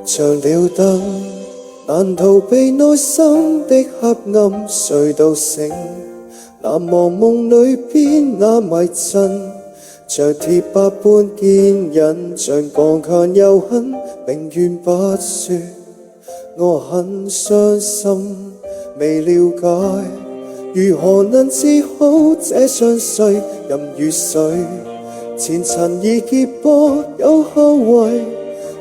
着了燈，難逃避內心的黑暗，睡到醒，難忘夢裏邊那迷陣，像鐵板般堅忍，像剛強又狠，寧願不說我很傷心，未了解如何能治好這傷勢，任雨水前塵已結波有後遺，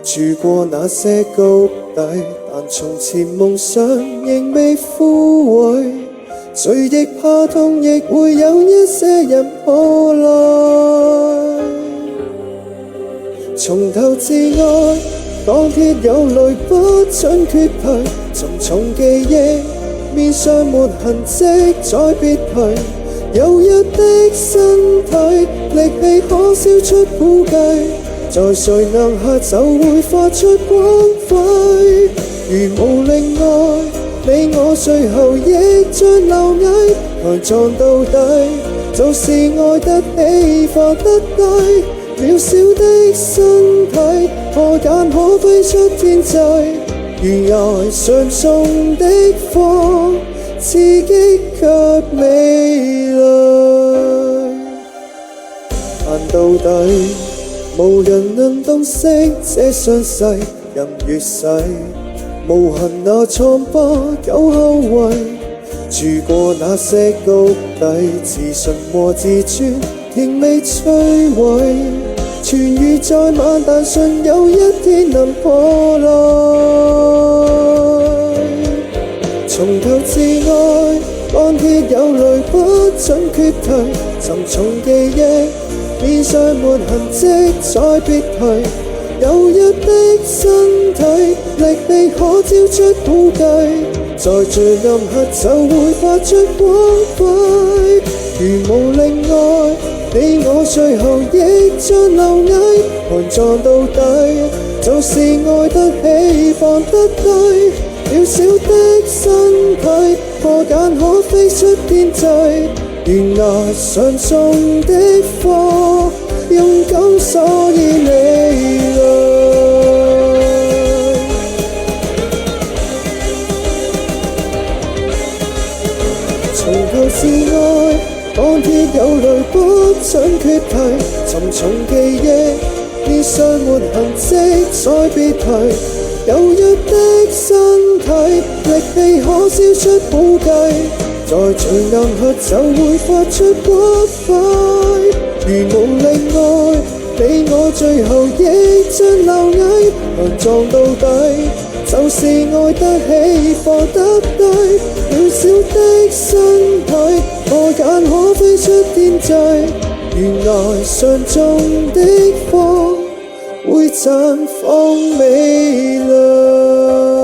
住過那些谷底，但從前夢想仍未枯萎，誰亦怕痛，亦會有一些人破壞，從頭至愛鋼鐵有淚不准決堤，沉重記憶面上沒痕跡再別提，有一的身體力氣可燒出估計，在誰能下就會發出光輝，如無令愛你我最後亦像螻蟻強壯到底，就是愛得起放得低，渺小的身體何間可飛出天際，懸崖上種的花刺激卻美麗，行到底無人能洞悉這傷勢，任越洗無痕那瘡疤有後遺，住過那些谷底，自信和自尊仍未摧毀，痊癒再晚，但信有一天能破爛，從頭至愛鋼鐵有淚不准決堤，沉重記憶面上沒痕跡再別提，有一的身體力氣可超出估計，在最暗黑就會發出光輝，如無令愛你我最後亦像螻蟻強壯到底，就是愛得起放得低，渺小的身體何間可飛出天際，懸崖上種的花勇敢所以美麗，從頭至愛鋼鐵有淚不准決堤，沉重記憶面上沒痕跡再別提，有一的身體力氣可燒出估計，在最暗黑就會發出光輝，如無令愛你我最後亦像螻蟻強壯到底，就是愛得起放得低，渺小的身體何間可飛出天際，懸崖上種的花會綻放美麗。